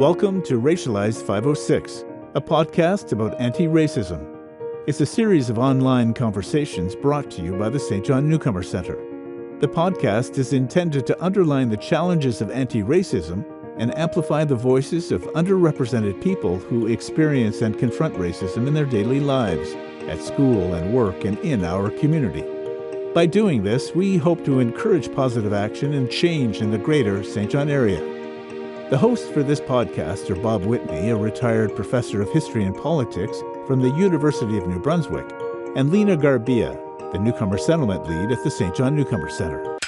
Welcome to Racialized 506, a podcast about anti-racism. It's a series of online conversations brought to you by the St. John Newcomer Centre. The podcast is intended to underline the challenges of anti-racism and amplify the voices of underrepresented people who experience and confront racism in their daily lives, at school and work, and in our community. By doing this, we hope to encourage positive action and change in the greater St. John area. The hosts for this podcast are Bob Whitney, a retired professor of history and politics from the University of New Brunswick, and Lena Garbia, the Newcomer Settlement Lead at the St. John Newcomer Centre.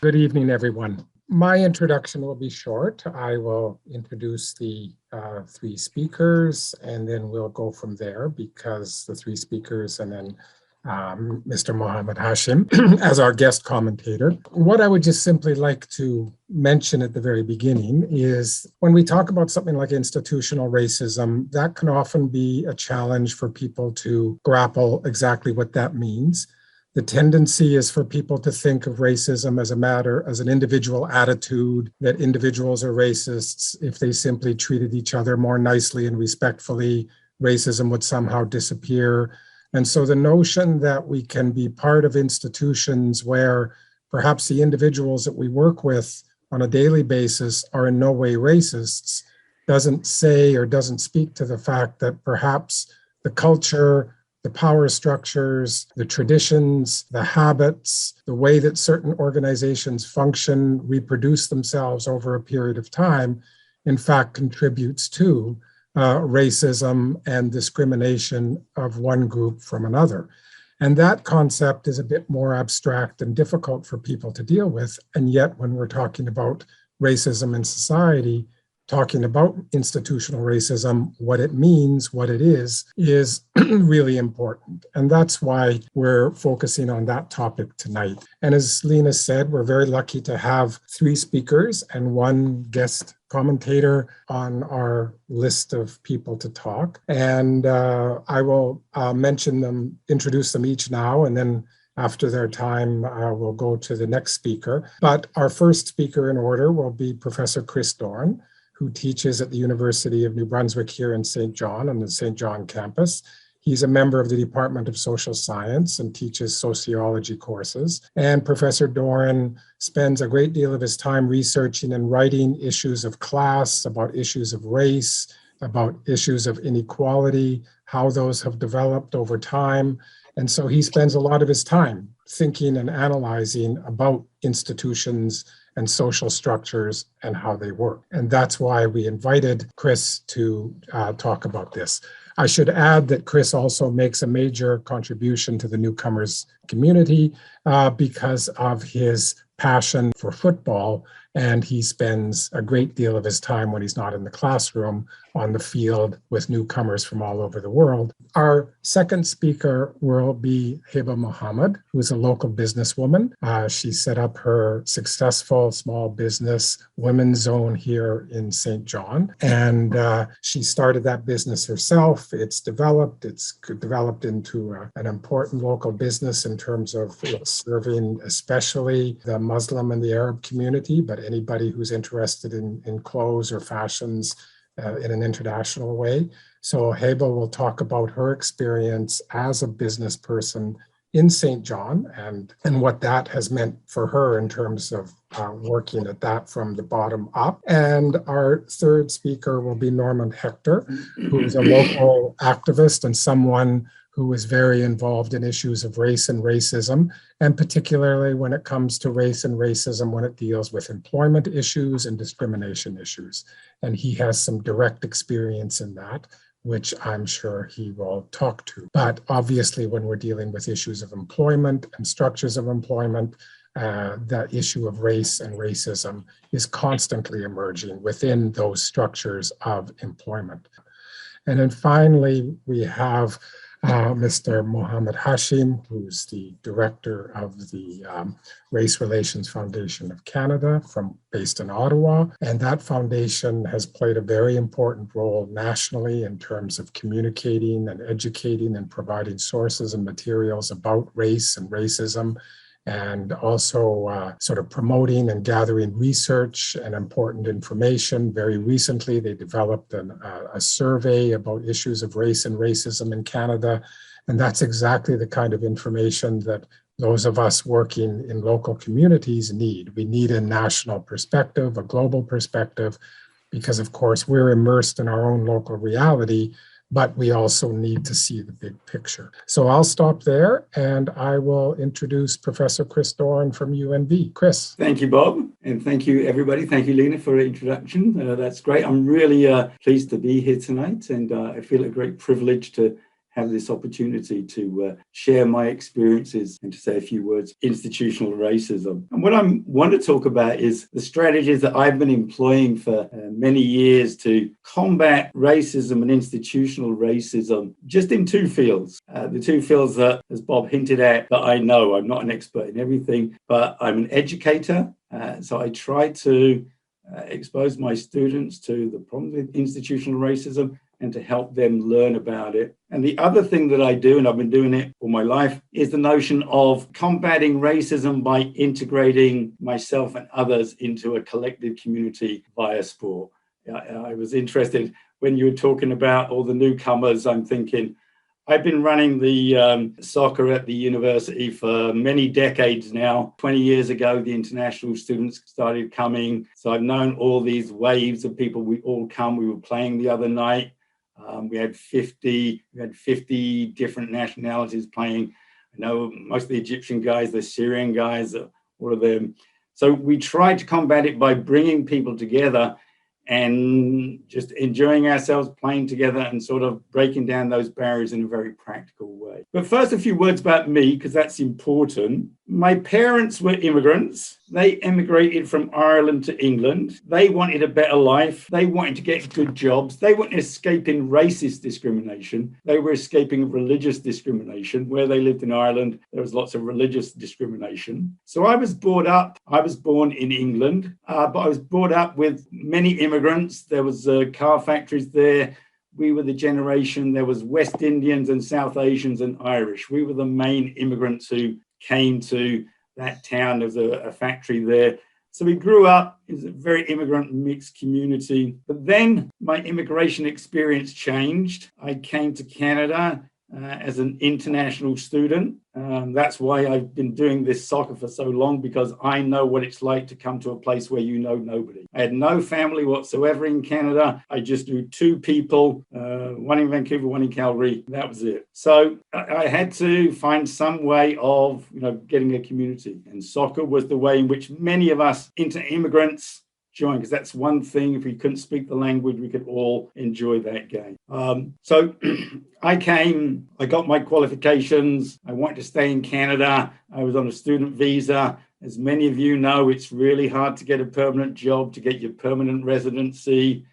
Good evening, everyone. My introduction will be short. I will introduce the three speakers, and then we'll go from there because the three speakers and then Mr. Mohammed Hashim as our guest commentator. What I would just simply like to mention at the very beginning is when we talk about something like institutional racism, that can often be a challenge for people to grapple exactly what that means. The tendency is for people to think of racism as an individual attitude, that individuals are racists. If they simply treated each other more nicely and respectfully, racism would somehow disappear. And so the notion that we can be part of institutions where perhaps the individuals that we work with on a daily basis are in no way racists doesn't say or doesn't speak to the fact that perhaps the culture, the power structures, the traditions, the habits, the way that certain organizations function, reproduce themselves over a period of time, in fact, contributes to racism and discrimination of one group from another. And that concept is a bit more abstract and difficult for people to deal with. And yet, when we're talking about racism in society, talking about institutional racism, what it means, what it is really important. And that's why we're focusing on that topic tonight. And as Lena said, we're very lucky to have three speakers and one guest commentator on our list of people to talk. And I will introduce them each now, and then after their time, we'll go to the next speaker. But our first speaker in order will be Professor Chris Doran, who teaches at the University of New Brunswick here in St. John on the St. John campus. He's a member of the Department of Social Science and teaches sociology courses. And Professor Doran spends a great deal of his time researching and writing issues of class, about issues of race, about issues of inequality, how those have developed over time. And so he spends a lot of his time thinking and analyzing about institutions and social structures and how they work. And that's why we invited Chris to talk about this. I should add that Chris also makes a major contribution to the newcomers community because of his passion for football, and he spends a great deal of his time when he's not in the classroom on the field with newcomers from all over the world. Our second speaker will be Heba Mohamed, who is a local businesswoman. She set up her successful small business women's zone here in St. John, and she started that business herself. It's developed into an important local business in terms of serving especially the Muslim and the Arab community, but anybody who's interested in clothes or fashions in an international way. So Heba will talk about her experience as a business person in St. John and what that has meant for her in terms of working at that from the bottom up. And our third speaker will be Norman Hector, who is a local activist and someone who is very involved in issues of race and racism, and particularly when it comes to race and racism when it deals with employment issues and discrimination issues. And he has some direct experience in that, which I'm sure he will talk to. But obviously, when we're dealing with issues of employment and structures of employment, the issue of race and racism is constantly emerging within those structures of employment. And then finally, we have Mr. Mohammed Hashim, who's the director of the Race Relations Foundation of Canada, based in Ottawa. And that foundation has played a very important role nationally in terms of communicating and educating and providing sources and materials about race and racism and also sort of promoting and gathering research and important information. Very recently, they developed a survey about issues of race and racism in Canada, and that's exactly the kind of information that those of us working in local communities need. We need a national perspective, a global perspective, because of course we're immersed in our own local reality, but we also need to see the big picture. So I'll stop there and I will introduce Professor Chris Doran from UNV. Chris. Thank you, Bob. And thank you, everybody. Thank you, Lena, for the introduction. That's great. I'm really pleased to be here tonight, and I feel a great privilege to have this opportunity to share my experiences and to say a few words institutional racism. And what I want to talk about is the strategies that I've been employing for many years to combat racism and institutional racism, just in two fields. The two fields that, as Bob hinted at, that I know. I'm not an expert in everything, but I'm an educator. So I try to expose my students to the problems with institutional racism and to help them learn about it. And the other thing that I do, and I've been doing it all my life, is the notion of combating racism by integrating myself and others into a collective community via sport. I was interested when you were talking about all the newcomers. I'm thinking, I've been running the soccer at the university for many decades now. 20 years ago, the international students started coming. So I've known all these waves of people. We all come. We were playing the other night. We had 50 different nationalities playing. I know most of the Egyptian guys, the Syrian guys, all of them. So we tried to combat it by bringing people together and just enjoying ourselves playing together and sort of breaking down those barriers in a very practical way. But first, a few words about me, because that's important. My parents were immigrants. They emigrated from Ireland to England. They wanted a better life. They wanted to get good jobs. They weren't escaping racist discrimination. They were escaping religious discrimination. Where they lived in Ireland, there was lots of religious discrimination. So I was born in England, but I was brought up with many immigrants. There was car factories there. We were the generation, there was West Indians and South Asians and Irish. We were the main immigrants who came to that town. There was a factory there. So we grew up in a very immigrant mixed community. But then my immigration experience changed. I came to Canada as an international student. That's why I've been doing this soccer for so long, because I know what it's like to come to a place where you know nobody. I had no family whatsoever in Canada. I just knew two people, one in Vancouver, one in Calgary. That was it. So I had to find some way of, getting a community. And soccer was the way in which many of us immigrants join, because that's one thing. If we couldn't speak the language, we could all enjoy that game. So I got my qualifications. I wanted to stay in Canada. I was on a student visa. As many of you know, it's really hard to get a permanent job, to get your permanent residency.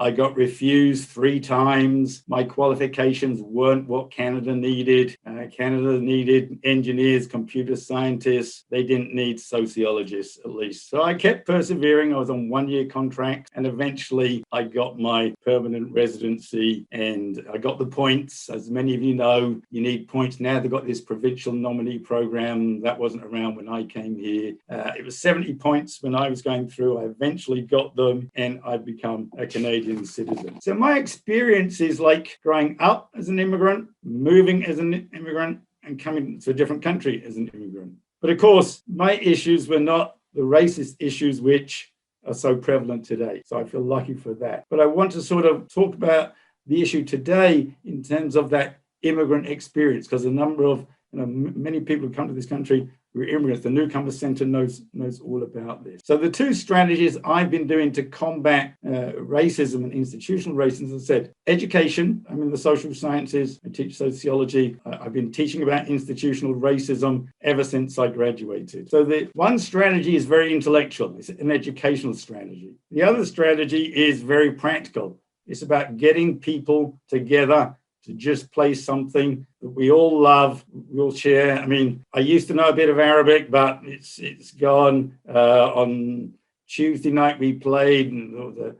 I got refused 3 times. My qualifications weren't what Canada needed. Canada needed engineers, computer scientists. They didn't need sociologists, at least. So I kept persevering. I was on 1-year contract, and eventually I got my permanent residency and I got the points. As many of you know, you need points now. They've got this provincial nominee program. That wasn't around when I came here. It was 70 points when I was going through. I eventually got them and I've become a Canadian citizen. So my experience is like growing up as an immigrant, moving as an immigrant, and coming to a different country as an immigrant. But of course, my issues were not the racist issues which are so prevalent today. So I feel lucky for that. But I want to sort of talk about the issue today in terms of that immigrant experience, because a number of many people who come to this country who are immigrants. The Newcomer Center knows all about this. So the 2 strategies I've been doing to combat racism and institutional racism, as I said, education. I'm in the social sciences. I teach sociology. I've been teaching about institutional racism ever since I graduated. So the one strategy is very intellectual. It's an educational strategy. The other strategy is very practical. It's about getting people together to just play something that we all love, we all share. I mean, I used to know a bit of Arabic, but it's gone. On Tuesday night we played, and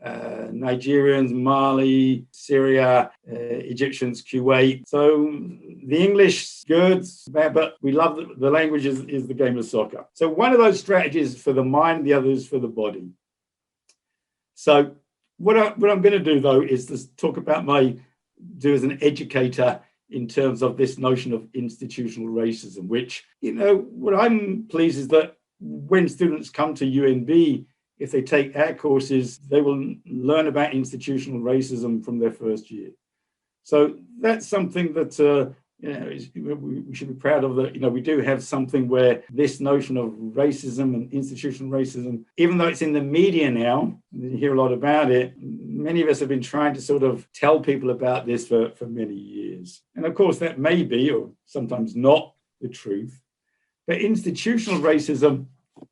Nigerians, Mali, Syria, Egyptians, Kuwait. So the English good, but we love the language is the game of soccer. So one of those strategies for the mind, the other is for the body. So what I'm going to do, though, is to talk about do as an educator in terms of this notion of institutional racism, which, what I'm pleased is that when students come to UNB, if they take our courses, they will learn about institutional racism from their first year. So that's something that we should be proud of. That we do have something where this notion of racism and institutional racism, even though it's in the media now, you hear a lot about it. Many of us have been trying to sort of tell people about this for many years, and of course that may be, or sometimes not, the truth. But institutional racism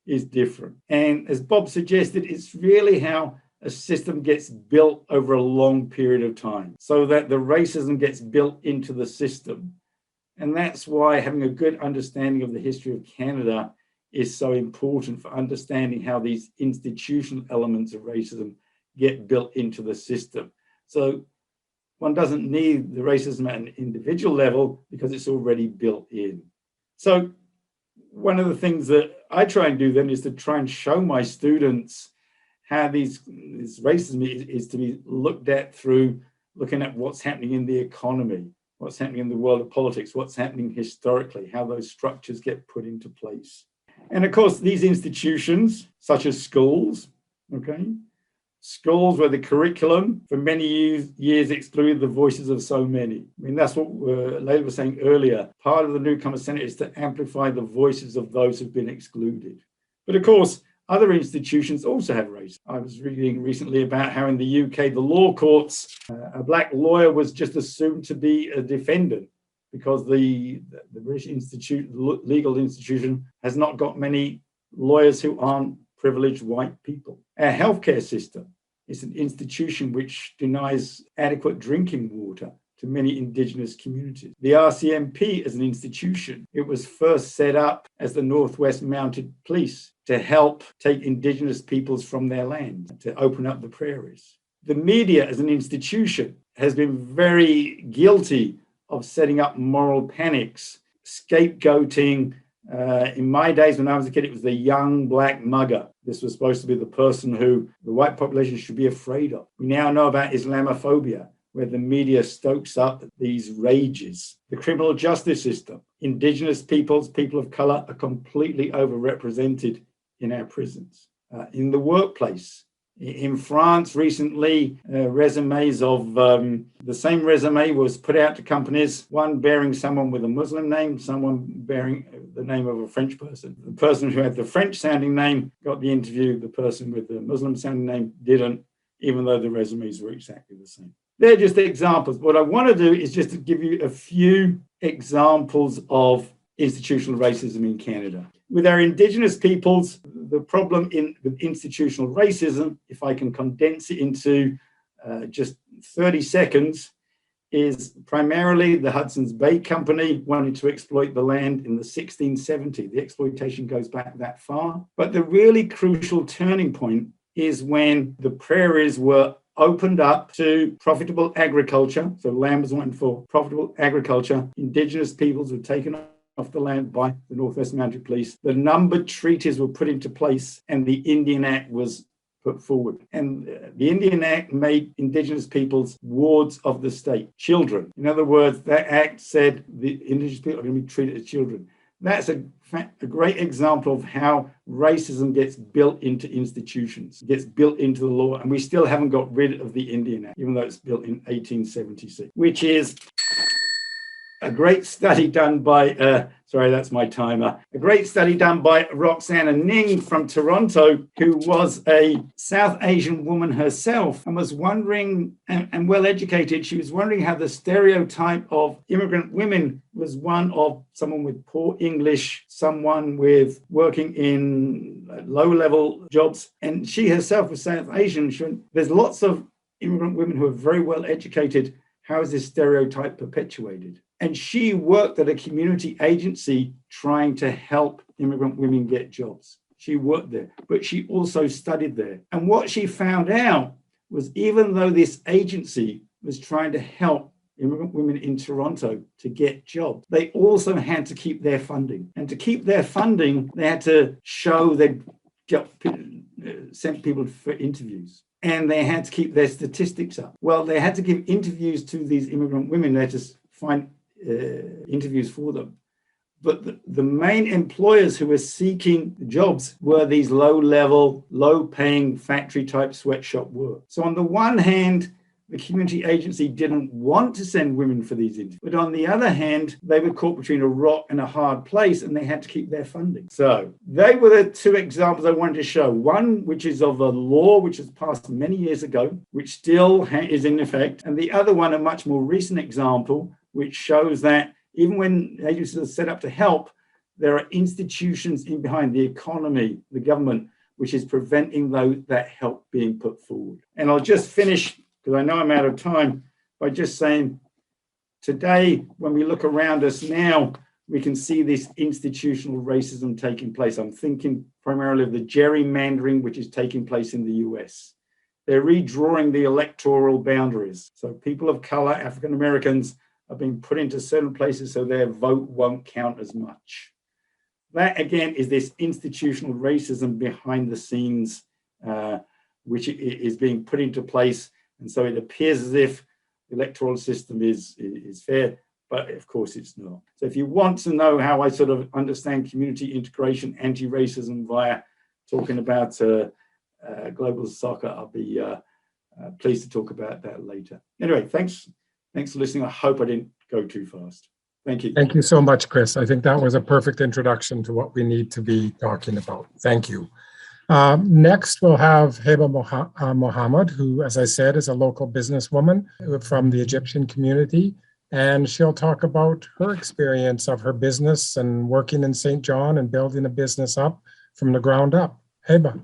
is different. And as Bob suggested, it's really how a system gets built over a long period of time so that the racism gets built into the system. And that's why having a good understanding of the history of Canada is so important for understanding how these institutional elements of racism get built into the system. So one doesn't need the racism at an individual level because it's already built in. So one of the things that I try and do then is to try and show my students how this racism is to be looked at through looking at what's happening in the economy, what's happening in the world of politics, what's happening historically, how those structures get put into place. And of course, these institutions, such as schools, schools where the curriculum for many years excluded the voices of so many. I mean, that's what Leila was saying earlier. Part of the Newcomer Centre is to amplify the voices of those who've been excluded. But of course, other institutions also have race. I was reading recently about how in the UK, the law courts, a black lawyer was just assumed to be a defendant because the British legal institution has not got many lawyers who aren't privileged white people. Our healthcare system is an institution which denies adequate drinking water to many Indigenous communities. The RCMP as an institution, it was first set up as the Northwest Mounted Police to help take Indigenous peoples from their land, to open up the prairies. The media as an institution has been very guilty of setting up moral panics, scapegoating. In my days when I was a kid, it was the young black mugger. This was supposed to be the person who the white population should be afraid of. We now know about Islamophobia, where the media stokes up these rages. The criminal justice system, Indigenous peoples, people of color are completely overrepresented in our prisons. In the workplace, in France recently, resumes of the same resume was put out to companies, one bearing someone with a Muslim name, someone bearing the name of a French person. The person who had the French sounding name got the interview, the person with the Muslim sounding name didn't, even though the resumes were exactly the same. They're just examples. What I want to do is just to give you a few examples of institutional racism in Canada. With our Indigenous peoples, the problem with institutional racism, if I can condense it into just 30 seconds, is primarily the Hudson's Bay Company wanting to exploit the land in the 1670s. The exploitation goes back that far. But the really crucial turning point is when the prairies were opened up to profitable agriculture. So land was wanted for profitable agriculture. Indigenous peoples were taken off the land by the Northwest Mounted Police. The numbered treaties were put into place and the Indian Act was put forward. And the Indian Act made Indigenous peoples wards of the state, children. In other words, that act said the Indigenous people are going to be treated as children. That's a great example of how racism gets built into institutions, gets built into the law, and we still haven't got rid of the Indian Act, even though it's built in 1876, which is a great study done by, sorry, that's my timer. A great study done by Roxana Ning from Toronto, who was a South Asian woman herself and was wondering, and well-educated, she was wondering how the stereotype of immigrant women was one of someone with poor English, someone with working in low-level jobs. And she herself was South Asian. She went, there's lots of immigrant women who are very well-educated. How is this stereotype perpetuated? And she worked at a community agency trying to help immigrant women get jobs. She worked there, but she also studied there. And what she found out was even though this agency was trying to help immigrant women in Toronto to get jobs, they also had to keep their funding. And to keep their funding, they had to show they sent people for interviews. And they had to keep their statistics up. Well, they had to give interviews to these immigrant women. They had to find interviews for them. But the main employers who were seeking jobs were these low-level, low-paying factory-type sweatshop work. So on the one hand, the community agency didn't want to send women for these interviews. But on the other hand, they were caught between a rock and a hard place, and they had to keep their funding. So they were the two examples I wanted to show. One, which is of a law which was passed many years ago, which still is in effect. And the other one, a much more recent example, which shows that even when agencies are set up to help, there are institutions in behind the economy, the government, which is preventing that help being put forward. And I'll just finish, because I know I'm out of time, by just saying today, when we look around us now, we can see this institutional racism taking place. I'm thinking primarily of the gerrymandering, which is taking place in the US. They're redrawing the electoral boundaries. So people of color, African Americans, are being put into certain places so their vote won't count as much. That, again, is this institutional racism behind the scenes, which is being put into place. And so it appears as if the electoral system is fair, but of course it's not. So if you want to know how I sort of understand community integration, anti-racism via talking about global soccer, I'll be pleased to talk about that later. Anyway, thanks for listening. I hope I didn't go too fast. Thank you. Thank you so much, Chris. I think that was a perfect introduction to what we need to be talking about. Thank you. Next, we'll have Heba Mohamed, who, as I said, is a local businesswoman from the Egyptian community. And she'll talk about her experience of her business and working in St. John and building a business up from the ground up. Heba.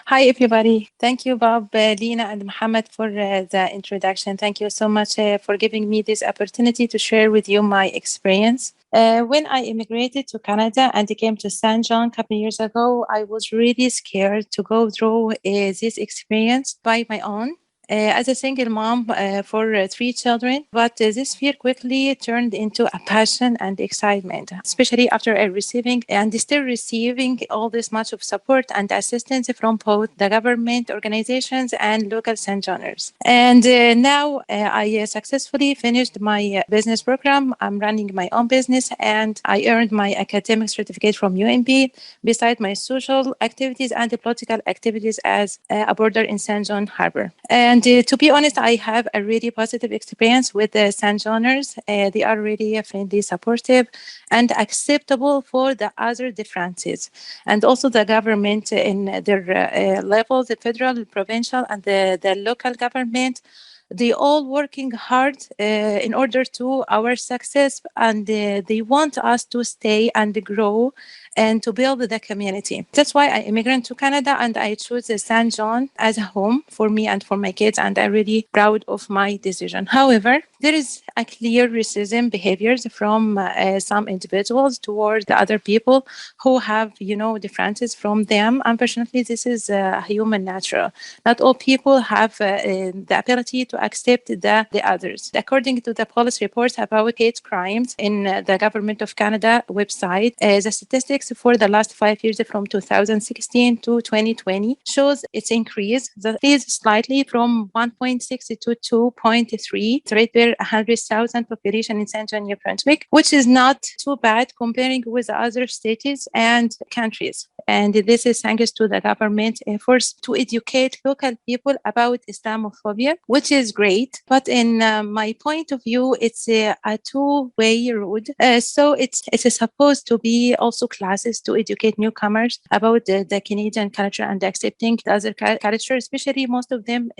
Hi, everybody. Thank you, Bob, Lina, and Mohammed for the introduction. Thank you so much for giving me this opportunity to share with you my experience. When I immigrated to Canada and came to St. John a couple of years ago, I was really scared to go through this experience by my own. As a single mom for 3 children, but this fear quickly turned into a passion and excitement, especially after receiving and still receiving all this much of support and assistance from both the government organizations and local St. Johners. And now I successfully finished my business program. I'm running my own business and I earned my academic certificate from UNB, beside my social activities and the political activities as a boarder in St. John Harbor. And to be honest, I have a really positive experience with the St. Johners. They are really friendly, supportive, and acceptable for the other differences. And also the government in their levels, the federal, provincial, and the local government, they all working hard in order to our success, and they want us to stay and grow and to build the community. That's why I immigrated to Canada and I chose St. John as a home for me and for my kids, and I'm really proud of my decision. However, there is a clear racism behaviors from some individuals towards the other people who have, differences from them. Unfortunately, this is human nature. Not all people have the ability to accept the others. According to the police reports about hate crimes in the Government of Canada website, the statistics for the last 5 years from 2016 to 2020 shows its increase. That is slightly from 1.6 to 2.3 rate per 100,000 population in St. John, New Brunswick, which is not too bad comparing with other states and countries. And this is thanks to the government efforts to educate local people about Islamophobia, which is great. But in my point of view, it's a two-way road. So it's supposed to be also classes to educate newcomers about the Canadian culture and accepting the other culture, especially most of them,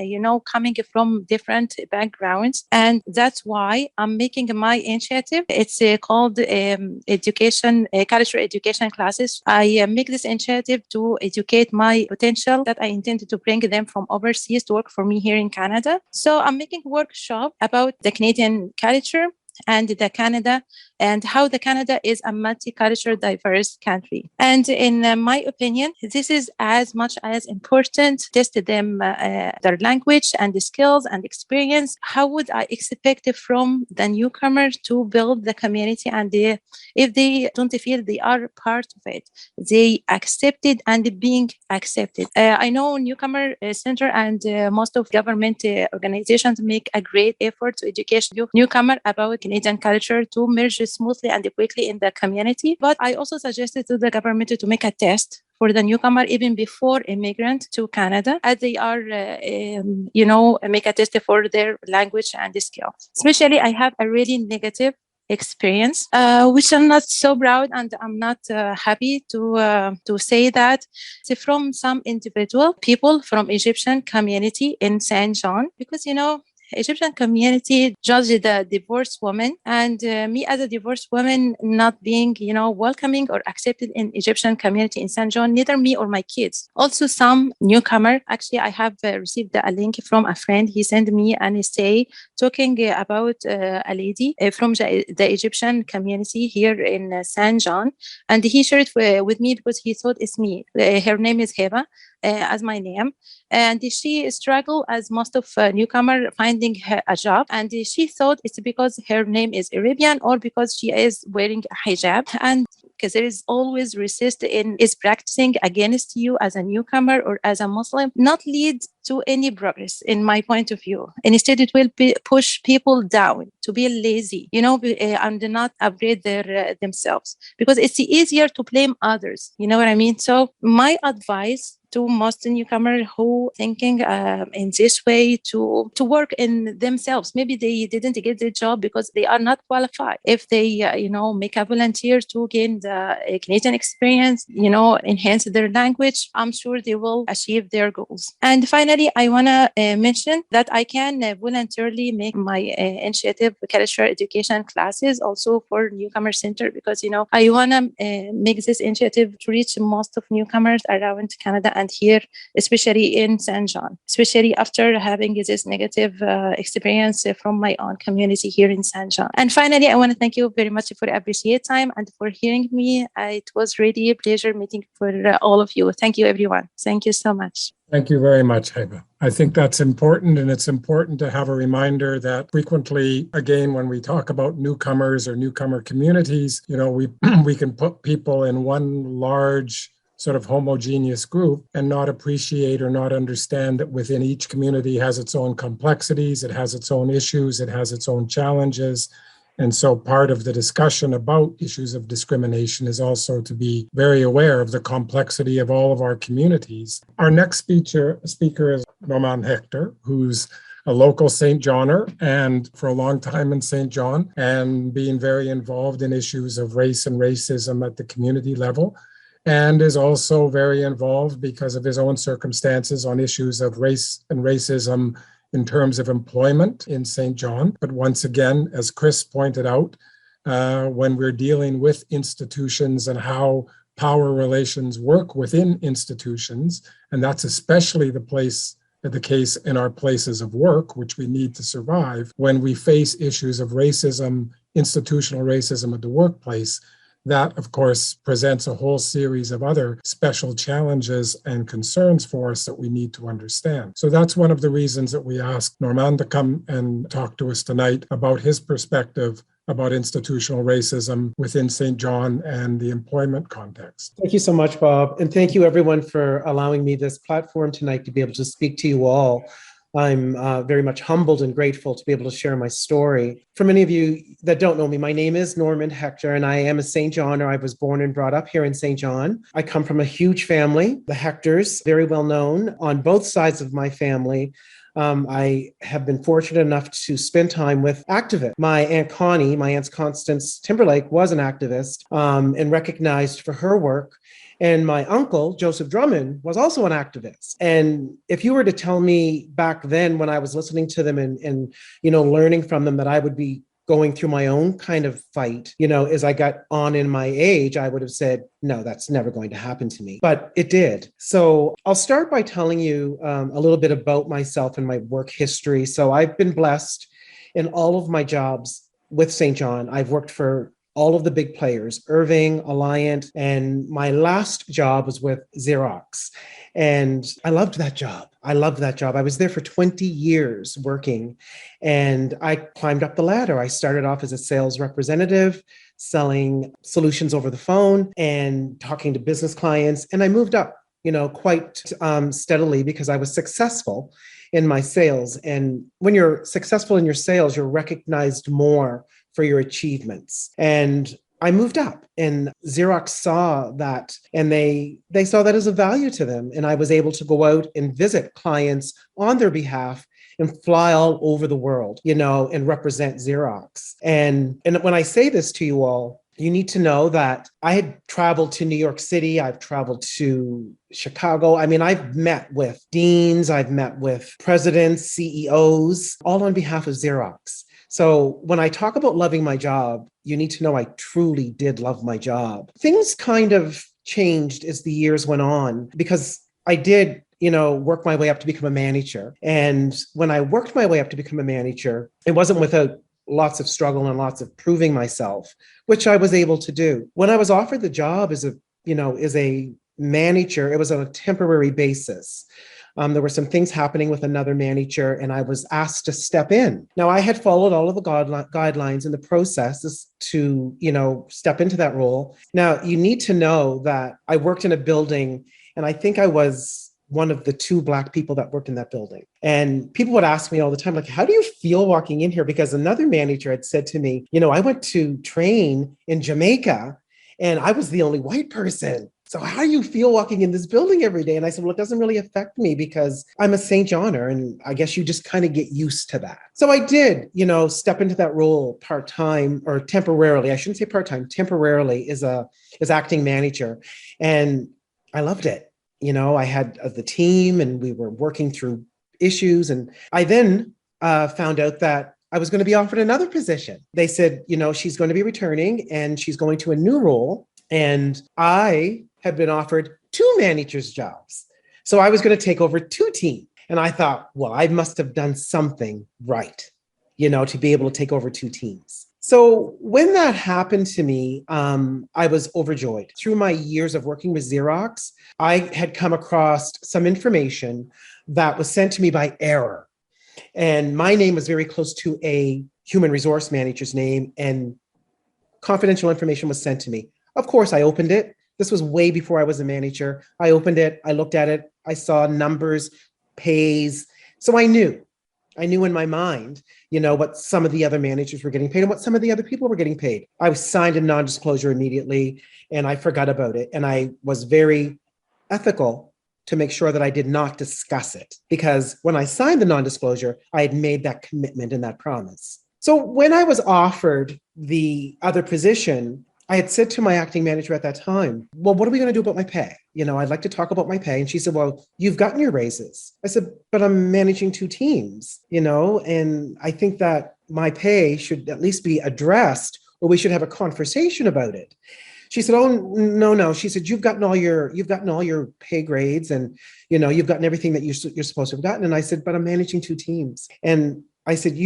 coming from different backgrounds. And that's why I'm making my initiative. It's called culture education classes. I make this initiative to educate my potential that I intended to bring them from overseas to work for me here in Canada. So I'm making a workshop about the Canadian culture and the Canada and how the Canada is a multicultural, diverse country. And in my opinion, this is as much as important. Test them their language and the skills and experience. How would I expect from the newcomer to build the community? And if they don't feel they are part of it, they accepted and being accepted. I know newcomer center and most of government organizations make a great effort to educate newcomer about Canadian culture to merge smoothly and quickly in the community. But I also suggested to the government to make a test for the newcomer even before immigrant to Canada, as they are, make a test for their language and skills. Especially, I have a really negative experience, which I'm not so proud and I'm not happy to say that. It's from some individual people from Egyptian community in St. John, because, Egyptian community judge the divorced woman, and me as a divorced woman not being, welcoming or accepted in Egyptian community in St. John, neither me or my kids. Also, some newcomer, actually, I have received a link from a friend. He sent me and he say, talking about a lady from the Egyptian community here in St. John, and he shared it with me because he thought it's me. Her name is Heba, as my name, and she struggled as most of newcomer finding a job, and she thought it's because her name is Arabian or because she is wearing a hijab, and because there is always resist is practicing against you as a newcomer or as a Muslim, not lead to any progress in my point of view. And instead it will push people down to be lazy, and not upgrade themselves, because it's easier to blame others. You know what I mean? So my advice to most newcomer who thinking in this way to work in themselves. Maybe they didn't get the job because they are not qualified. If they, make a volunteer to gain the Canadian experience, enhance their language, I'm sure they will achieve their goals. And finally, I want to mention that I can voluntarily make my initiative cultural education classes also for newcomer center, because, I want to make this initiative to reach most of newcomers around Canada and here, especially in St. John, especially after having this negative experience from my own community here in St. John. And finally, I want to thank you very much for appreciate time and for hearing me. It was really a pleasure meeting for all of you. Thank you, everyone. Thank you so much. Thank you very much, Heba. I think that's important, and it's important to have a reminder that frequently, again, when we talk about newcomers or newcomer communities, we can put people in one large sort of homogeneous group and not appreciate or not understand that within each community has its own complexities, it has its own issues, it has its own challenges. And so part of the discussion about issues of discrimination is also to be very aware of the complexity of all of our communities. Our next speaker is Mohammed Hector, who's a local St. Johner and for a long time in St. John, and being very involved in issues of race and racism at the community level, and is also very involved because of his own circumstances on issues of race and racism in terms of employment in St. John. But once again, as Chris pointed out, when we're dealing with institutions and how power relations work within institutions, and that's especially the case in our places of work, which we need to survive, when we face issues of racism, institutional racism at the workplace, that, of course, presents a whole series of other special challenges and concerns for us that we need to understand. So that's one of the reasons that we asked Norman to come and talk to us tonight about his perspective about institutional racism within St. John and the employment context. Thank you so much, Bob. And thank you, everyone, for allowing me this platform tonight to be able to speak to you all. I'm very much humbled and grateful to be able to share my story. For many of you that don't know me, my name is Mohammed Hector, and I am a St. Johner. I was born and brought up here in St. John. I come from a huge family, the Hectors, very well known on both sides of my family. I have been fortunate enough to spend time with activists. My Aunt Connie, my Aunt Constance Timberlake, was an activist and recognized for her work. And my uncle, Joseph Drummond, was also an activist. And if you were to tell me back then when I was listening to them and learning from them that I would be going through my own kind of fight, as I got on in my age, I would have said, no, that's never going to happen to me. But it did. So I'll start by telling you a little bit about myself and my work history. So I've been blessed in all of my jobs with St. John. I've worked for all of the big players, Irving, Alliant, and my last job was with Xerox. And I loved that job. I was there for 20 years working, and I climbed up the ladder. I started off as a sales representative, selling solutions over the phone and talking to business clients. And I moved up, quite steadily because I was successful in my sales. And when you're successful in your sales, you're recognized more for your achievements. And I moved up, and Xerox saw that, and they saw that as a value to them. And I was able to go out and visit clients on their behalf and fly all over the world, and represent Xerox. And when I say this to you all, you need to know that I had traveled to New York City. I've traveled to Chicago. I mean, I've met with deans, I've met with presidents, CEOs, all on behalf of Xerox. So when I talk about loving my job, you need to know I truly did love my job. Things kind of changed as the years went on because I did, work my way up to become a manager. And when I worked my way up to become a manager, it wasn't without lots of struggle and lots of proving myself, which I was able to do. When I was offered the job as a manager, it was on a temporary basis. There were some things happening with another manager, and I was asked to step in. Now, I had followed all of the guidelines and the processes to, step into that role. Now, you need to know that I worked in a building, and I think I was one of the 2 Black people that worked in that building. And people would ask me all the time, like, how do you feel walking in here? Because another manager had said to me, I went to train in Jamaica, and I was the only white person. So how do you feel walking in this building every day? And I said, well, it doesn't really affect me because I'm a St. Johner, and I guess you just kind of get used to that. So I did, step into that role part-time or temporarily. I shouldn't say part-time, temporarily as acting manager. And I loved it. I had the team, and we were working through issues. And I then found out that I was going to be offered another position. They said, she's going to be returning and she's going to a new role. And I had been offered 2 managers' jobs. So I was going to take over 2 teams. And I thought, well, I must have done something right, to be able to take over 2 teams. So when that happened to me, I was overjoyed. Through my years of working with Xerox, I had come across some information that was sent to me by error. And my name was very close to a human resource manager's name, and confidential information was sent to me. Of course, I opened it. This was way before I was a manager. I opened it, I looked at it, I saw numbers, pays. So I knew in my mind, what some of the other managers were getting paid and what some of the other people were getting paid. I was signed a non-disclosure immediately, and I forgot about it. And I was very ethical to make sure that I did not discuss it, because when I signed the non-disclosure, I had made that commitment and that promise. So when I was offered the other position, I had said to my acting manager at that time, well, what are we going to do about my pay? I'd like to talk about my pay. And she said, well, you've gotten your raises. I said, but I'm managing 2 teams, and I think that my pay should at least be addressed, or we should have a conversation about it. She said, oh, no. She said, you've gotten all your pay grades, and, you've gotten everything that you're supposed to have gotten. And I said, but I'm managing 2 teams. And I said,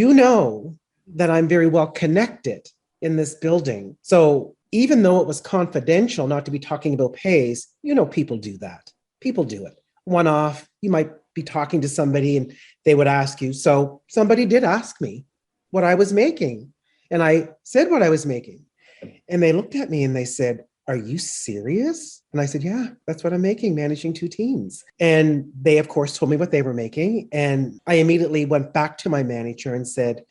that I'm very well connected in this building. So even though it was confidential not to be talking about pays, people do that. People do it. One off, you might be talking to somebody and they would ask you. So somebody did ask me what I was making. And I said what I was making. And they looked at me and they said, are you serious? And I said, yeah, that's what I'm making, managing 2 teams. And they, of course, told me what they were making. And I immediately went back to my manager and said,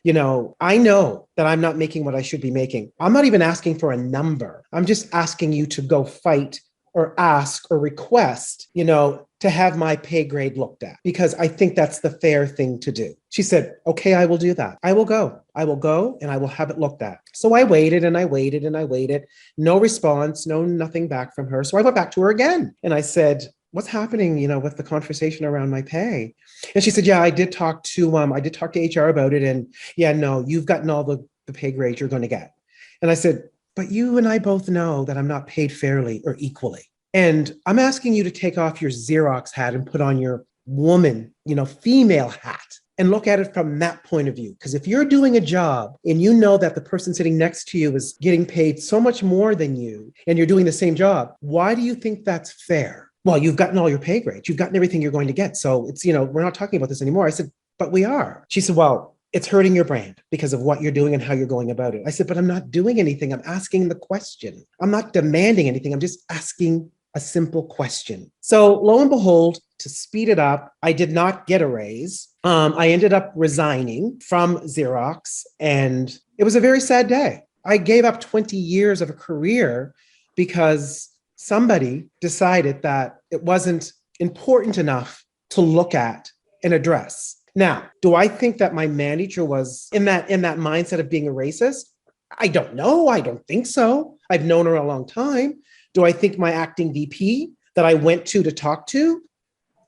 I know that I'm not making what I should be making. I'm not even asking for a number. I'm just asking you to go fight or ask or request, to have my pay grade looked at, because I think that's the fair thing to do. She said, okay, I will do that. I will go and I will have it looked at. So I waited and I waited and I waited. No response, nothing back from her. So I went back to her again. And I said, what's happening, with the conversation around my pay? And she said, yeah, I did talk to HR about it. And yeah, no, you've gotten all the pay grade you're going to get. And I said, but you and I both know that I'm not paid fairly or equally. And I'm asking you to take off your Xerox hat and put on your woman, female hat and look at it from that point of view. Because if you're doing a job and you know that the person sitting next to you is getting paid so much more than you and you're doing the same job, why do you think that's fair? Well, you've gotten all your pay grades. You've gotten everything you're going to get. So it's, we're not talking about this anymore. I said, but we are. She said, well, it's hurting your brand because of what you're doing and how you're going about it. I said, but I'm not doing anything. I'm asking the question. I'm not demanding anything. I'm just asking a simple question. So lo and behold, to speed it up, I did not get a raise. I ended up resigning from Xerox, and it was a very sad day. I gave up 20 years of a career because somebody decided that it wasn't important enough to look at and address. Now, do I think that my manager was in that mindset of being a racist? I don't know. I don't think so. I've known her a long time. Do I think my acting VP that I went to talk to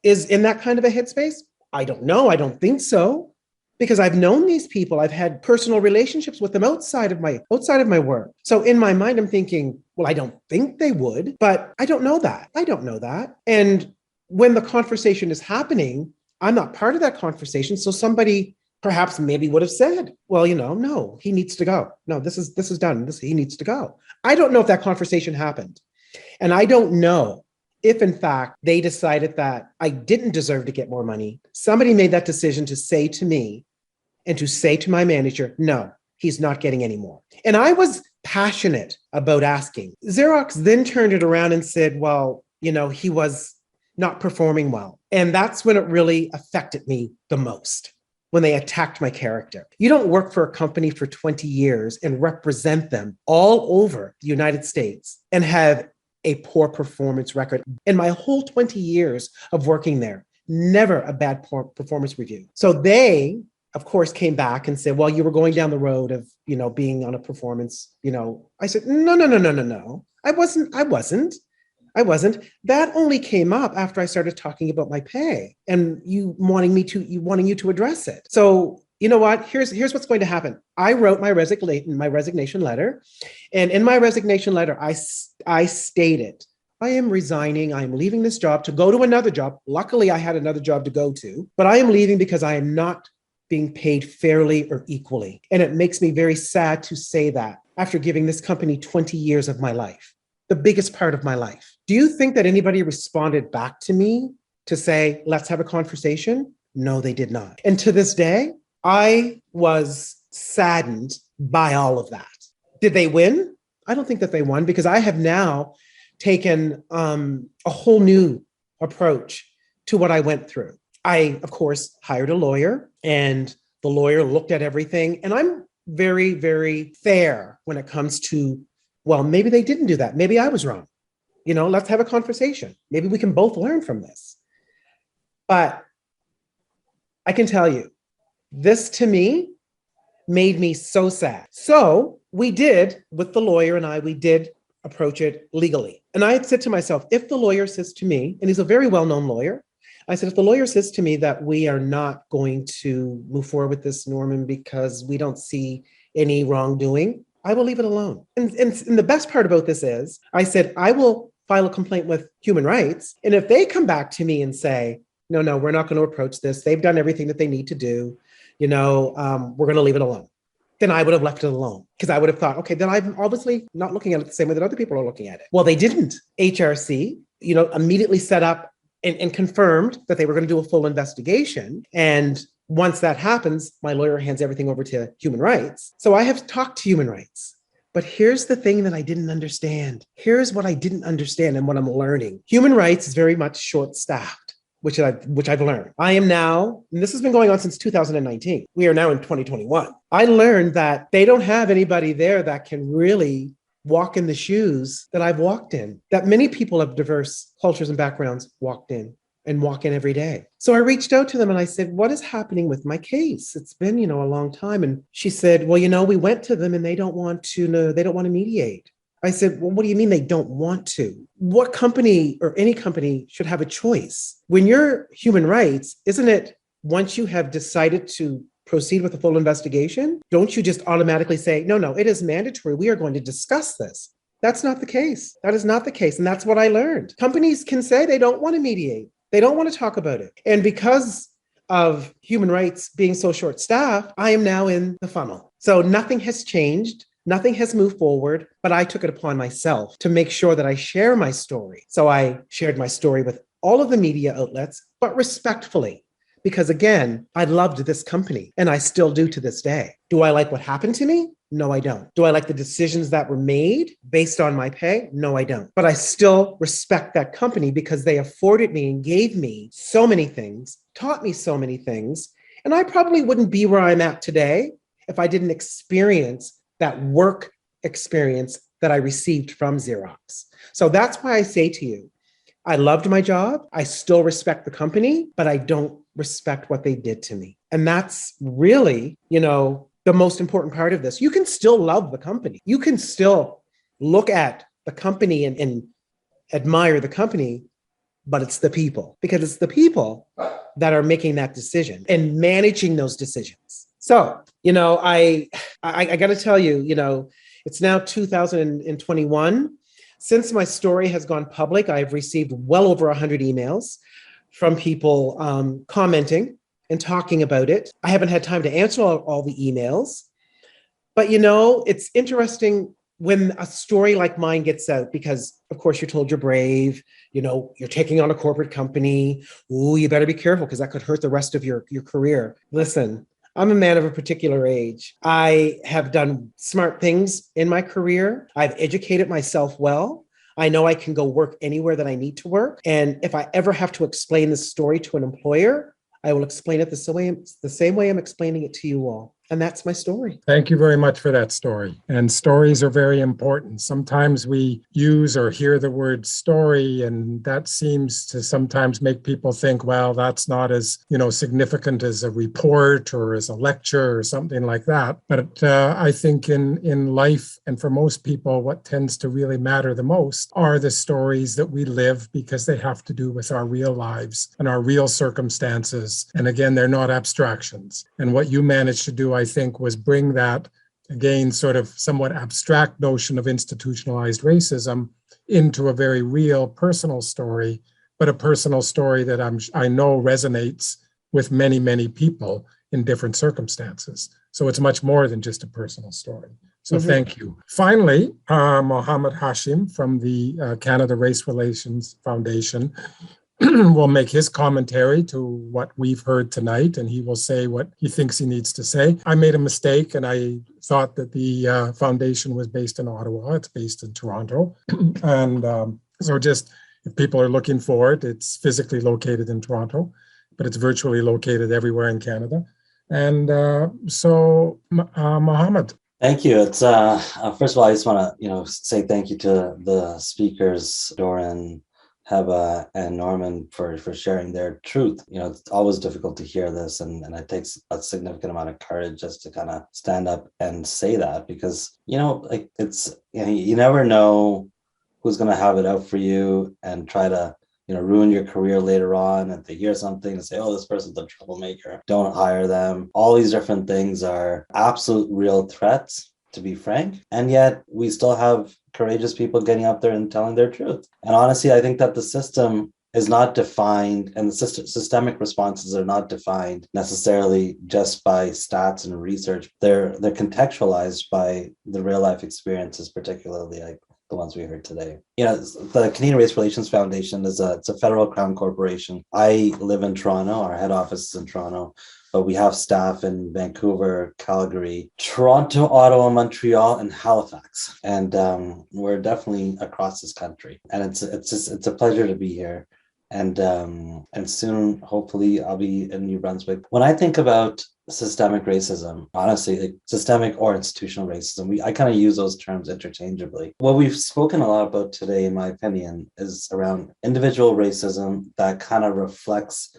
is in that kind of a headspace? I don't know. I don't think so. Because I've known these people. I've had personal relationships with them outside of my work. So in my mind, I'm thinking, well, I don't think they would, but I don't know that. I don't know that. And when the conversation is happening, I'm not part of that conversation. So somebody perhaps maybe would have said, well, no, he needs to go. No, this is done. He needs to go. I don't know if that conversation happened. And I don't know if, in fact, they decided that I didn't deserve to get more money. Somebody made that decision to say to me and to say to my manager, no, he's not getting any more. And I was passionate about asking. Xerox then turned it around and said, well, he was not performing well. And that's when it really affected me the most, when they attacked my character. You don't work for a company for 20 years and represent them all over the United States and have a poor performance record. In my whole 20 years of working there, never a bad performance review. So they, of course, came back and said, well, you were going down the road of, being on a performance, I said, no. I wasn't. That only came up after I started talking about my pay and you wanting you to address it. So you know what? Here's what's going to happen. I wrote my resignation letter, and in my resignation letter, I stated, I am resigning. I am leaving this job to go to another job. Luckily, I had another job to go to, but I am leaving because I am not being paid fairly or equally. And it makes me very sad to say that after giving this company 20 years of my life, the biggest part of my life. Do you think that anybody responded back to me to say, let's have a conversation? No, they did not. And to this day, I was saddened by all of that. Did they win? I don't think that they won, because I have now taken a whole new approach to what I went through. I, of course, hired a lawyer, and the lawyer looked at everything. And I'm very, very fair when it comes to, well, maybe they didn't do that. Maybe I was wrong. Let's have a conversation. Maybe we can both learn from this. But I can tell you, this to me made me so sad. So we did, with the lawyer and we did approach it legally. And I had said to myself, if the lawyer says to me, and he's a very well-known lawyer, I said, if the lawyer says to me that we are not going to move forward with this, Norman, because we don't see any wrongdoing, I will leave it alone. And the best part about this is, I said, I will file a complaint with human rights. And if they come back to me and say, no, we're not going to approach this, they've done everything that they need to do, we're going to leave it alone, then I would have left it alone, because I would have thought, okay, then I'm obviously not looking at it the same way that other people are looking at it. Well, they didn't. HRC, immediately set up and confirmed that they were going to do a full investigation. And once that happens, my lawyer hands everything over to human rights. So I have talked to human rights. But here's the thing that I didn't understand. Here's what I didn't understand and what I'm learning. Human rights is very much short-staffed, which I've learned. I am now, and this has been going on since 2019. We are now in 2021. I learned that they don't have anybody there that can really walk in the shoes that I've walked in, that many people of diverse cultures and backgrounds walk in every day. So I reached out to them and I said, what is happening with my case? It's been, a long time. And she said, well, we went to them and they don't want to mediate. I said, well, what do you mean they don't want to? What company or any company should have a choice? When you're human rights, isn't it, once you have decided to proceed with a full investigation, don't you just automatically say, no, it is mandatory. We are going to discuss this. That's not the case. That is not the case. And that's what I learned. Companies can say they don't want to mediate. They don't want to talk about it. And because of human rights being so short-staffed, I am now in the funnel. So nothing has changed. Nothing has moved forward, but I took it upon myself to make sure that I share my story. So I shared my story with all of the media outlets, but respectfully, because again, I loved this company and I still do to this day. Do I like what happened to me? No, I don't. Do I like the decisions that were made based on my pay? No, I don't. But I still respect that company because they afforded me and gave me so many things, taught me so many things. And I probably wouldn't be where I'm at today if I didn't experience that work experience that I received from Xerox. So that's why I say to you, I loved my job. I still respect the company, but I don't respect what they did to me. And that's really, the most important part of this. You can still love the company. You can still look at the company and admire the company, but it's the people, because it's the people that are making that decision and managing those decisions. So, I got to tell you, it's now 2021. Since my story has gone public, I've received well over 100 emails from people commenting and talking about it. I haven't had time to answer all the emails, but it's interesting when a story like mine gets out, because of course you're told you're brave, you're taking on a corporate company. Ooh, you better be careful because that could hurt the rest of your career. Listen, I'm a man of a particular age. I have done smart things in my career. I've educated myself well. I know I can go work anywhere that I need to work. And if I ever have to explain this story to an employer, I will explain it the same way I'm explaining it to you all. And that's my story. Thank you very much for that story. And stories are very important. Sometimes we use or hear the word story, and that seems to sometimes make people think, well, that's not as, significant as a report or as a lecture or something like that. But I think in life, and for most people, what tends to really matter the most are the stories that we live, because they have to do with our real lives and our real circumstances. And again, they're not abstractions. And what you managed to do, I think, was bring that, again, sort of somewhat abstract notion of institutionalized racism into a very real personal story, but a personal story that I know resonates with many, many people in different circumstances. So it's much more than just a personal story. So Thank you. Finally, Mohammed Hashim from the Canada Race Relations Foundation will make his commentary to what we've heard tonight, and he will say what he thinks he needs to say. I made a mistake, and I thought that the foundation was based in Ottawa. It's based in Toronto. And so just if people are looking for it, it's physically located in Toronto, but it's virtually located everywhere in Canada. And so, Mohammed. Thank you. It's first of all, I just want to say thank you to the speakers, Doran, Heba, and Norman for sharing their truth. It's always difficult to hear this, and it takes a significant amount of courage just to kind of stand up and say that, because it's you never know who's going to have it out for you and try to ruin your career later on, and they hear something and say, oh, this person's a troublemaker, don't hire them. All these different things are absolute real threats, to be frank, and yet we still have courageous people getting up there and telling their truth. And honestly, I think that the system is not defined, and the systemic responses are not defined necessarily just by stats and research. They're contextualized by the real life experiences, particularly like the ones we heard today. The Canadian Race Relations Foundation it's a federal crown corporation. I live in Toronto. Our head office is in Toronto, but we have staff in Vancouver, Calgary, Toronto, Ottawa, Montreal, and Halifax. And we're definitely across this country. And it's a pleasure to be here. And soon, hopefully, I'll be in New Brunswick. When I think about systemic racism, honestly, like systemic or institutional racism, I kind of use those terms interchangeably. What we've spoken a lot about today, in my opinion, is around individual racism that kind of reflects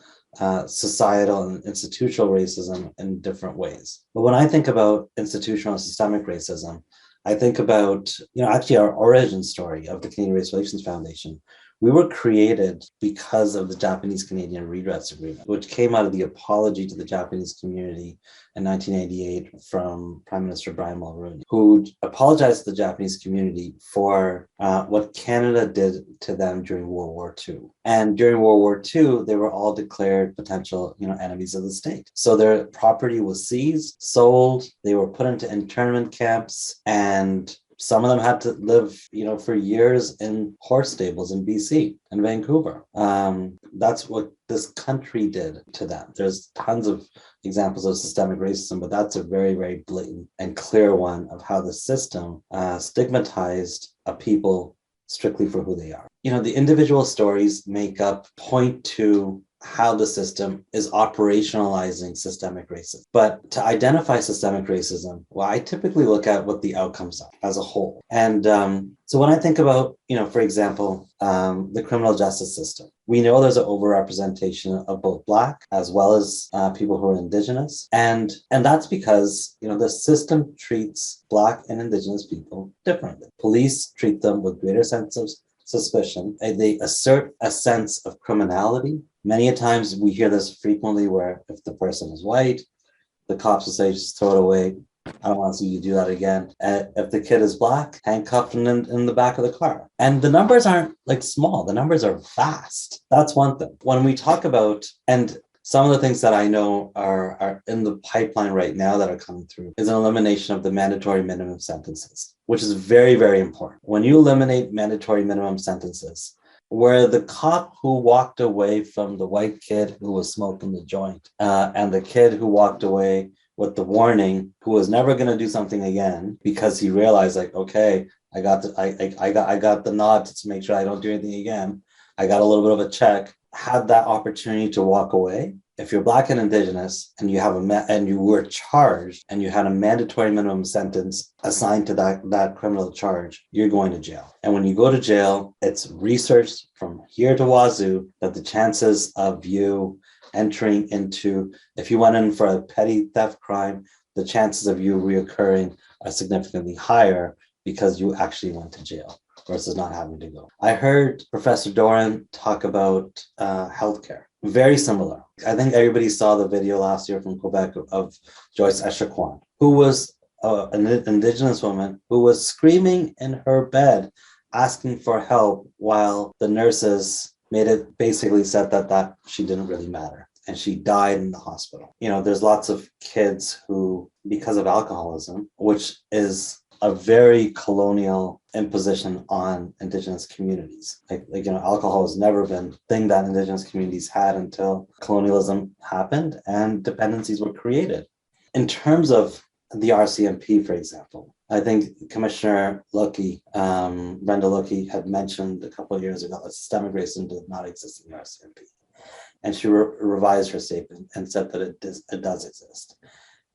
societal and institutional racism in different ways. But when I think about institutional and systemic racism, I think about, actually our origin story of the Canadian Race Relations Foundation, We were created because of the Japanese-Canadian Redress Agreement, which came out of the apology to the Japanese community in 1988 from Prime Minister Brian Mulroney, who apologized to the Japanese community for what Canada did to them during World War II. And during World War II, they were all declared potential, enemies of the state. So their property was seized, sold, they were put into internment camps, and some of them had to live, for years in horse stables in BC and Vancouver. That's what this country did to them. There's tons of examples of systemic racism, but that's a very, very blatant and clear one of how the system stigmatized a people strictly for who they are. The individual stories point to how the system is operationalizing systemic racism. But to identify systemic racism, I typically look at what the outcomes are as a whole. And so when I think about, for example, the criminal justice system, we know there's an overrepresentation of both Black as well as people who are Indigenous. And that's because, the system treats Black and Indigenous people differently. Police treat them with greater sense of suspicion. They assert a sense of criminality. Many a times we hear this frequently where if the person is white, the cops will say, just throw it away. I don't want to see you do that again. If the kid is Black, handcuffed in the back of the car. And the numbers aren't small. The numbers are vast. That's one thing. When we talk about, and some of the things that I know are in the pipeline right now that are coming through is an elimination of the mandatory minimum sentences, which is very, very important. When you eliminate mandatory minimum sentences, where the cop who walked away from the white kid who was smoking the joint and the kid who walked away with the warning, who was never going to do something again because he realized okay, I got the nod to make sure I don't do anything again. I got a little bit of a check, had that opportunity to walk away. If you're Black and Indigenous and you have and you were charged and you had a mandatory minimum sentence assigned to that criminal charge, you're going to jail. And when you go to jail, it's researched from here to wazoo that the chances of you entering into, if you went in for a petty theft crime, the chances of you reoccurring are significantly higher because you actually went to jail versus not having to go. I heard Professor Doran talk about healthcare. Very similar. I think everybody saw the video last year from Quebec of Joyce Echaquan, who was an Indigenous woman who was screaming in her bed, asking for help while the nurses made it basically said that she didn't really matter. And she died in the hospital. There's lots of kids who, because of alcoholism, which is a very colonial imposition on Indigenous communities. Alcohol has never been a thing that Indigenous communities had until colonialism happened and dependencies were created. In terms of the RCMP, for example, I think Commissioner Luckey, Brenda Luckey, had mentioned a couple of years ago that systemic racism did not exist in the RCMP. And she revised her statement and said that it does exist.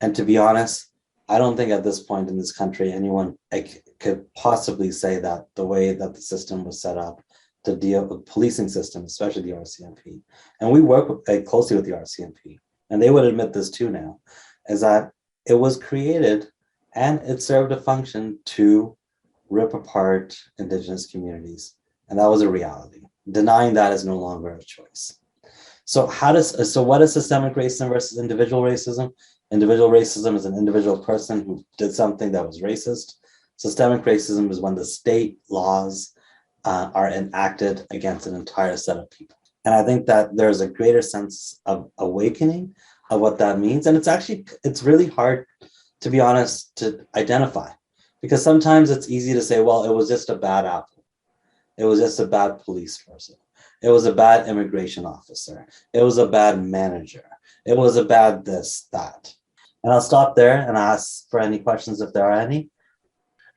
And to be honest, I don't think at this point in this country, anyone could possibly say that the way that the system was set up to deal with policing system, especially the RCMP, and we work closely with the RCMP, and they would admit this too now, is that it was created and it served a function to rip apart Indigenous communities. And that was a reality. Denying that is no longer a choice. So what is systemic racism versus individual racism? Individual racism is an individual person who did something that was racist. Systemic racism is when the state laws are enacted against an entire set of people. And I think that there's a greater sense of awakening of what that means. And it's really hard, to be honest, to identify, because sometimes it's easy to say, well, it was just a bad apple. It was just a bad police person. It was a bad immigration officer. It was a bad manager. It was a bad this, that. And I'll stop there and ask for any questions if there are any.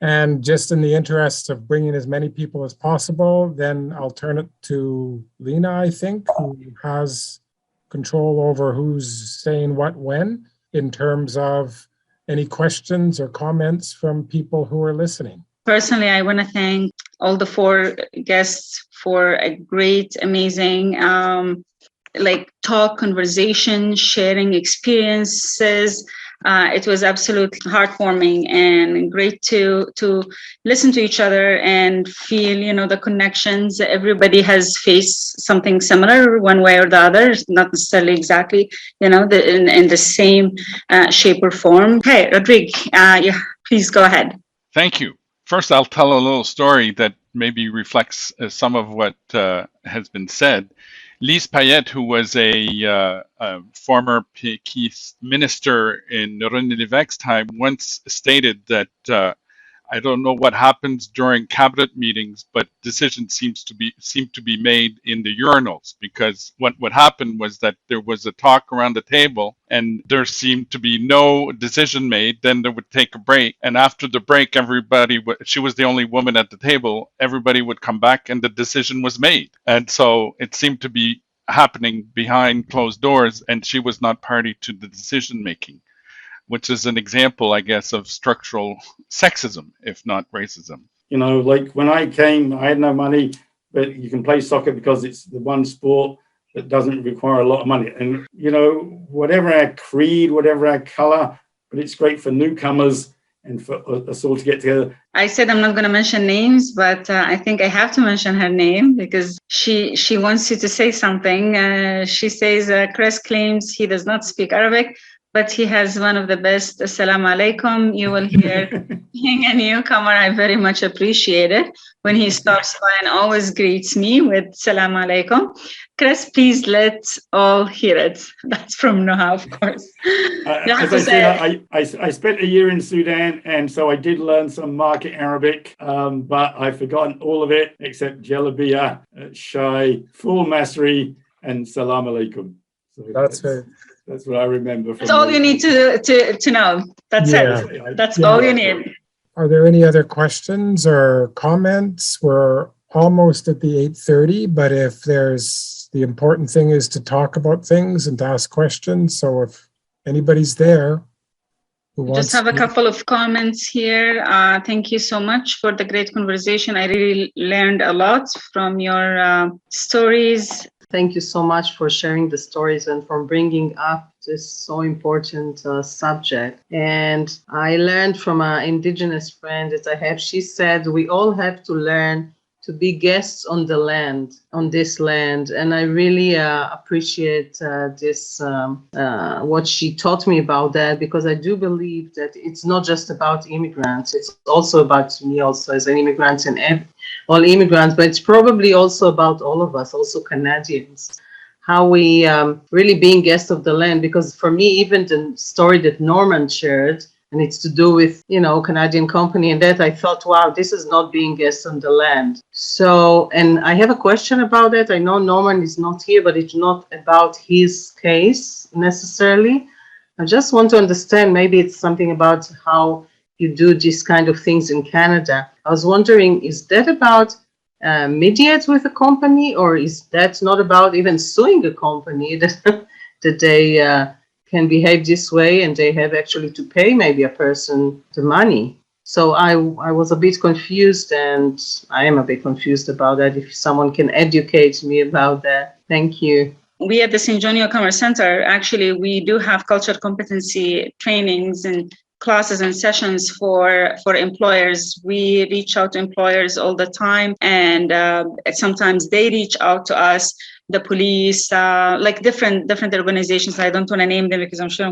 And just in the interest of bringing as many people as possible, then I'll turn it to Lena, I think, who has control over who's saying what when, in terms of any questions or comments from people who are listening. Personally, I want to thank all the four guests for a great, amazing like talk, conversation, sharing experiences. It was absolutely heartwarming and great to listen to each other and feel, the connections. Everybody has faced something similar one way or the other, not necessarily exactly, in the same shape or form. Hey, Rodrigue, yeah, please go ahead. Thank you. First, I'll tell a little story that maybe reflects some of what has been said. Lise Payette, who was a former Péquiste minister in René Lévesque's time, once stated that I don't know what happens during cabinet meetings, but decisions seem to be made in the urinals, because what happened was that there was a talk around the table and there seemed to be no decision made. Then they would take a break, and after the break, she was the only woman at the table. Everybody would come back and the decision was made. And so it seemed to be happening behind closed doors, and she was not party to the decision making, which is an example, I guess, of structural sexism, if not racism. Like when I came, I had no money, but you can play soccer because it's the one sport that doesn't require a lot of money. And, whatever our creed, whatever our color, but it's great for newcomers and for us all to get together. I said I'm not going to mention names, but I think I have to mention her name because she wants you to say something. She says, Chris claims he does not speak Arabic, but he has one of the best Assalamu alaikum you will hear. Being a newcomer, I very much appreciate it when he stops by and always greets me with Assalamu alaikum. Chris, please let all hear it. That's from Noha, of course. As I said, I spent a year in Sudan, and so I did learn some market Arabic, but I've forgotten all of it except Jalabiya, Shai, full Masri, and Salam alaikum. So that's what I remember. That's all you need to know. That's it. That's all you need. Are there any other questions or comments? We're almost at the 8:30, but if the important thing is to talk about things and to ask questions. So if anybody's there who wants just have a couple of comments here. Thank you so much for the great conversation. I really learned a lot from your stories. Thank you so much for sharing the stories and for bringing up this so important subject. And I learned from an indigenous friend that I have. She said, we all have to learn to be guests on the land, on this land. And I really appreciate what she taught me about that, because I do believe that it's not just about immigrants. It's also about me also as an immigrant and all immigrants, but it's probably also about all of us, also Canadians, how we really being guests of the land. Because for me, even the story that Norman shared, and it's to do with, Canadian company and that, I thought, wow, this is not being guests on the land. So, and I have a question about that. I know Norman is not here, but it's not about his case necessarily. I just want to understand, maybe it's something about how you do these kind of things in Canada. I was wondering, is that about mediate with a company, or is that not about even suing a company that they can behave this way and they have actually to pay maybe a person the money? So I was a bit confused, and I am a bit confused about that. If someone can educate me about that. Thank you. We at the St. John Newcomer Center, actually, we do have cultural competency trainings and classes and sessions for employers. We reach out to employers all the time, and sometimes they reach out to us, the police, like different organizations. I don't want to name them because I'm sure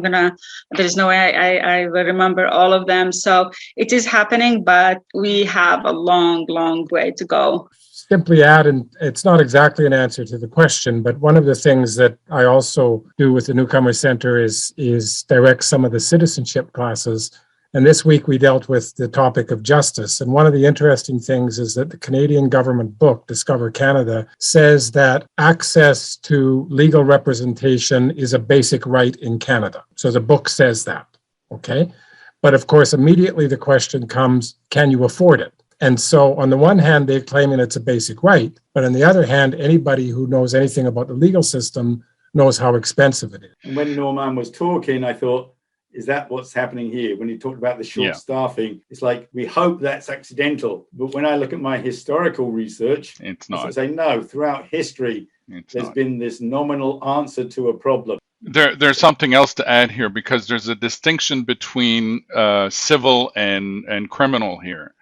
there's no way I will remember all of them. So it is happening, but we have a long, long way to go. Simply add, and it's not exactly an answer to the question, but one of the things that I also do with the Newcomer Center is direct some of the citizenship classes. And this week we dealt with the topic of justice. And one of the interesting things is that the Canadian government book, Discover Canada, says that access to legal representation is a basic right in Canada. So the book says that, okay? But of course, immediately the question comes, can you afford it? And so on the one hand, they're claiming it's a basic right, but on the other hand, anybody who knows anything about the legal system knows how expensive it is. And when Norman was talking, I thought, is that what's happening here? When he talked about the short staffing, it's like, we hope that's accidental. But when I look at my historical research, it's not. I say, no, throughout history, There's been this nominal answer to a problem. There's something else to add here, because there's a distinction between civil and criminal here.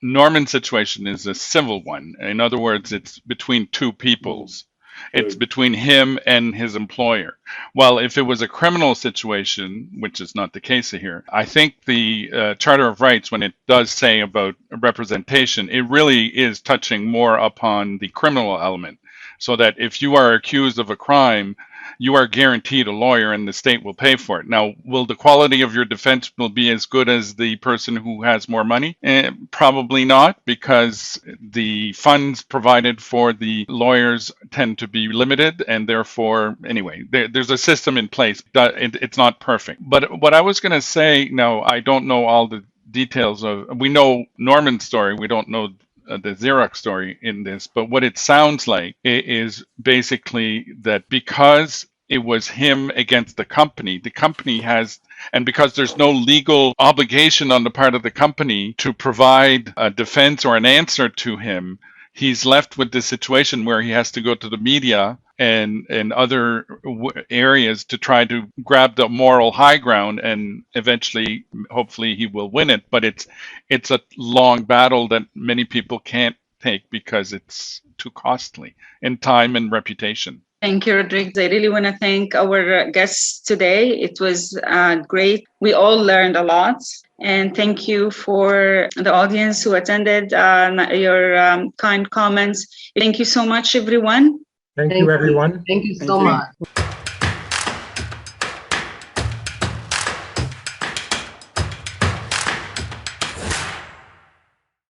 Norman's situation is a civil one. In other words, it's between two peoples. It's between him and his employer. Well, if it was a criminal situation, which is not the case here, I think the Charter of Rights, when it does say about representation, it really is touching more upon the criminal element. So that if you are accused of a crime, you are guaranteed a lawyer and the state will pay for it. Now, will the quality of your defense will be as good as the person who has more money? Probably not, because the funds provided for the lawyers tend to be limited, and therefore, anyway, there's a system in place. It's not perfect. But what I was going to say, now, I don't know all the details we know Norman's story, we don't know the Xerox story in this, but what it sounds like is basically that because it was him against the company has, and because there's no legal obligation on the part of the company to provide a defense or an answer to him, he's left with this situation where he has to go to the media and other areas to try to grab the moral high ground, and eventually, hopefully, he will win it. But it's a long battle that many people can't take because it's too costly in time and reputation. Thank you, Rodriguez. I really want to thank our guests today. It was great. We all learned a lot. And thank you for the audience who attended, your kind comments. Thank you so much, everyone. Thank you, everyone. Thank you so much.